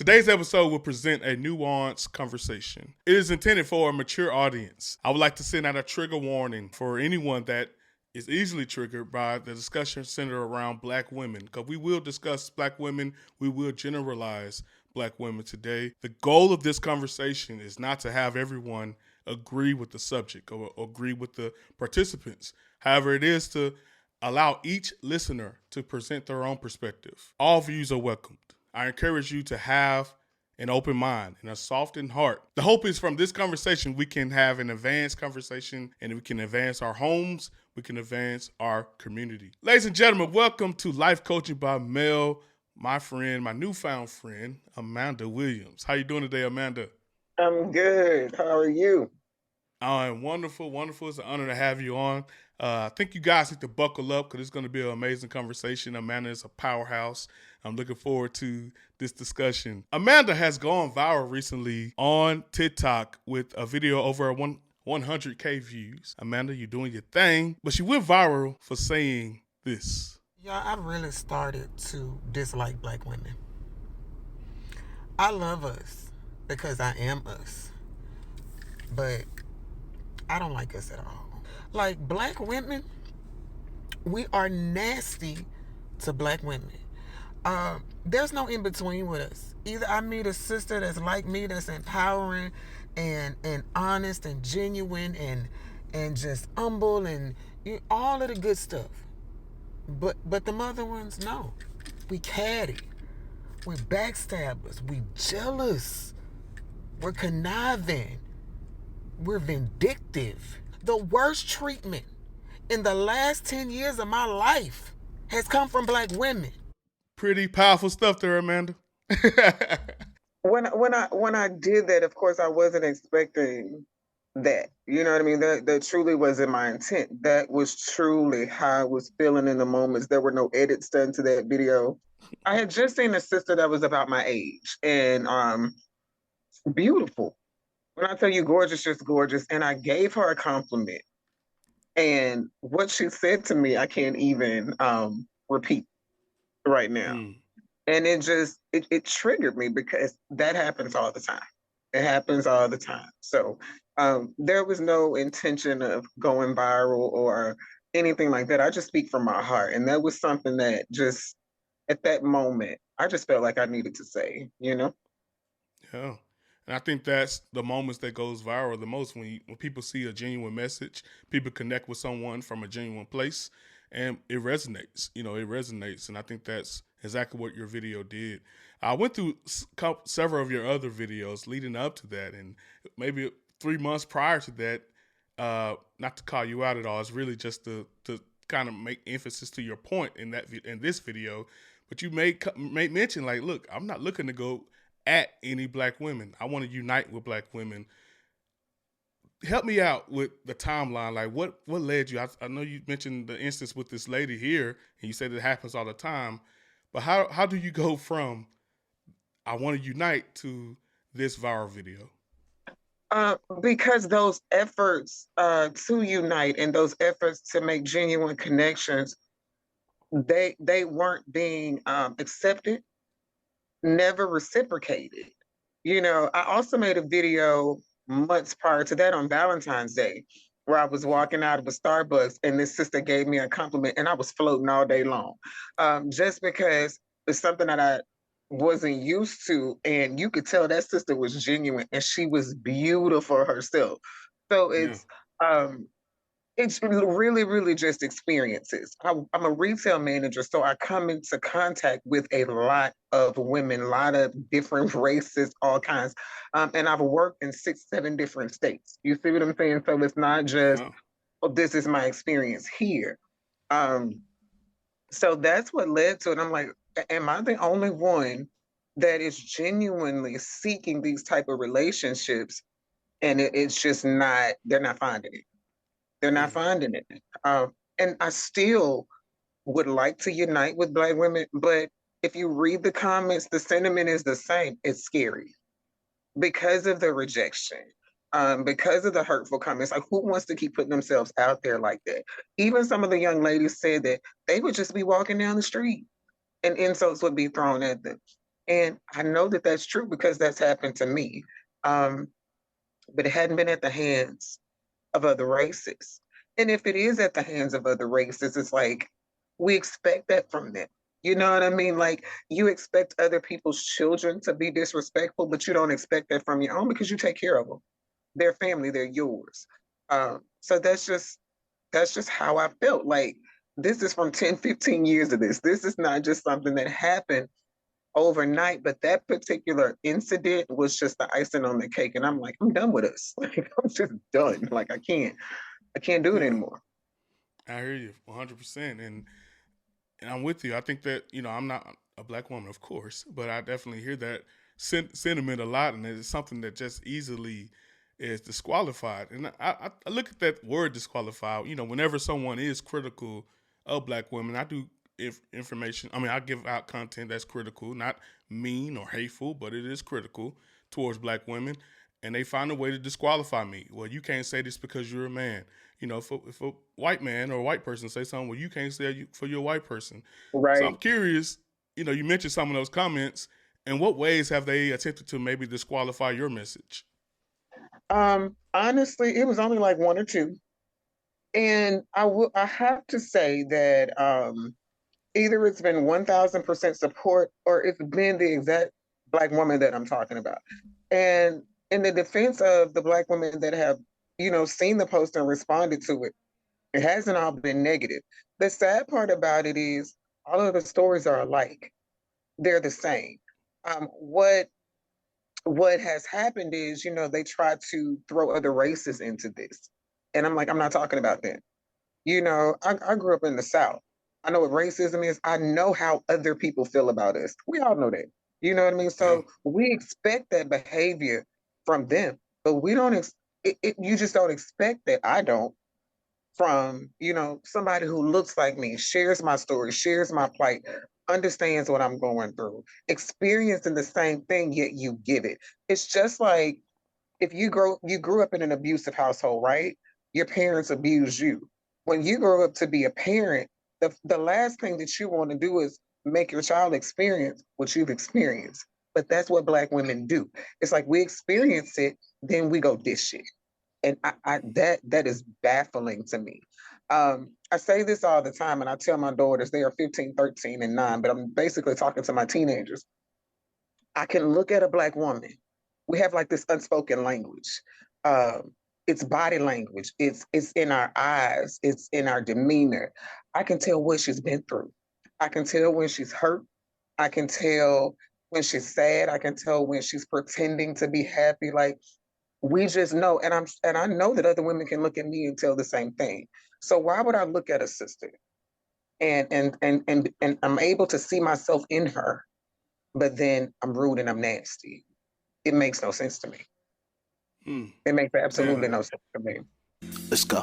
Today's episode will present a nuanced conversation. It is intended for a mature audience. I would like to send out a trigger warning for anyone that is easily triggered by the discussion centered around black women, because we will discuss black women, we will generalize black women today. The goal of this conversation is not to have everyone agree with the subject or agree with the participants. However, it is to allow each listener to present their own perspective. All views are welcomed. I encourage you to have an open mind and a softened heart. The hope is from this conversation, we can have an advanced conversation and we can advance our homes, we can advance our community. Ladies and gentlemen, welcome to Life Coaching by Mel, my friend, my newfound friend, Amanda Williams. How you doing today, Amanda? I'm good. How are you? I'm wonderful, wonderful. It's an honor to have you on. I think you guys need to buckle up because it's going to be an amazing conversation. Amanda is a powerhouse. I'm looking forward to this discussion. Amanda has gone viral recently on TikTok with a video over 100K views. Amanda, you're doing your thing. But she went viral for saying this. Yeah, I really started to dislike black women. I love us because I am us. But I don't like us at all. Like, black women, we are nasty to black women. There's no in between with us. Either I meet a sister that's like me, that's empowering and honest and genuine and just humble and all of the good stuff. But the other ones, no. We catty. We're backstabbers. We jealous. We're conniving. We're vindictive. The worst treatment in the last 10 years of my life has come from black women. Pretty powerful stuff there, Amanda. When I did that, of course, I wasn't expecting that. You know what I mean? That truly wasn't my intent. That was truly how I was feeling in the moments. There were no edits done to that video. I had just seen a sister that was about my age and beautiful. When I tell you gorgeous, just gorgeous. And I gave her a compliment. And what she said to me, I can't even repeat right now. And it triggered me because that happens all the time. It happens all the time. So there was no intention of going viral or anything like that. I just speak from my heart. And that was something that just at that moment, I just felt like I needed to say, you know? Yeah. And I think that's the moments that goes viral the most when people see a genuine message, people connect with someone from a genuine place, and it resonates. It resonates, and I think that's exactly what your video did. I went through several of your other videos leading up to that, and maybe 3 months prior to that, not to call you out at all, it's really just to kind of make emphasis to your point in this video, but you made mention like, look, I'm not looking to go at any black women. I want to unite with black women. Help me out with the timeline. Like, what led you? I know you mentioned the instance with this lady here, and you said it happens all the time. But how do you go from I want to unite to this viral video? Because those efforts to unite and those efforts to make genuine connections, they weren't being accepted, never reciprocated. I also made a video months prior to that on Valentine's Day where I was walking out of a Starbucks and this sister gave me a compliment and I was floating all day long. Just because it's something that I wasn't used to, and you could tell that sister was genuine and she was beautiful herself. So it's really, really just experiences. I'm a retail manager, so I come into contact with a lot of women, a lot of different races, all kinds. And I've worked in 6, 7 different states. You see what I'm saying? So it's not just, oh, this is my experience here. So that's what led to it. I'm like, am I the only one that is genuinely seeking these type of relationships? And it's just not, they're not finding it. They're not finding it. And I still would like to unite with black women, but if you read the comments, the sentiment is the same. It's scary because of the rejection, because of the hurtful comments. Like, who wants to keep putting themselves out there like that? Even some of the young ladies said that they would just be walking down the street and insults would be thrown at them. And I know that that's true because that's happened to me. Um, but it hadn't been at the hands of other races. And if it is at the hands of other races, it's like we expect that from them. You know what I mean? Like you expect other people's children to be disrespectful, but you don't expect that from your own because you take care of them. They're family, they're yours. So that's just how I felt. Like this is from 10, 15 years of this. This is not just something that happened overnight, but that particular incident was just the icing on the cake. And I'm like, I'm done with us. Like I'm just done. Like I can't do it Yeah, anymore. I hear you 100%, and I'm with you. I think that I'm not a black woman, of course, but I definitely hear that sentiment a lot, and it's something that just easily is disqualified. And I look at that word disqualified. Whenever someone is critical of black women, I do information. I mean, I give out content that's critical, not mean or hateful, but it is critical towards black women. And they find a way to disqualify me. Well, you can't say this because you're a man. If a white man or a white person say something, well, you can't say it for your white person. So I'm Right. curious. You mentioned some of those comments. In what ways have they attempted to maybe disqualify your message? Honestly, it was only like one or two. And I have to say that either it's been 1000% support or it's been the exact black woman that I'm talking about. And in the defense of the black women that have, seen the post and responded to it, it hasn't all been negative. The sad part about it is all of the stories are alike. They're the same. What has happened is, they try to throw other races into this. And I'm like, I'm not talking about that. I grew up in the South. I know what racism is. I know how other people feel about us. We all know that. You know what I mean? Yeah. So we expect that behavior from them, but we don't. You just don't expect that. I don't from somebody who looks like me, shares my story, shares my plight, understands what I'm going through, experiencing the same thing, yet you give it. It's just like if you grew up in an abusive household, right? Your parents abused you. When you grow up to be a parent, the last thing that you want to do is make your child experience what you've experienced. But that's what black women do. It's like we experience it, then we go dish it. And that is baffling to me. I say this all the time, and I tell my daughters, they are 15, 13, and 9, but I'm basically talking to my teenagers. I can look at a black woman. We have like this unspoken language. It's body language. It's in our eyes. It's in our demeanor. I can tell what she's been through. I can tell when she's hurt. I can tell when she's sad. I can tell when she's pretending to be happy. Like we just know, and I know that other women can look at me and tell the same thing. So why would I look at a sister and I'm able to see myself in her, but then I'm rude and I'm nasty? It makes no sense to me. Hmm. It makes absolutely Yeah. no sense to me. Let's go.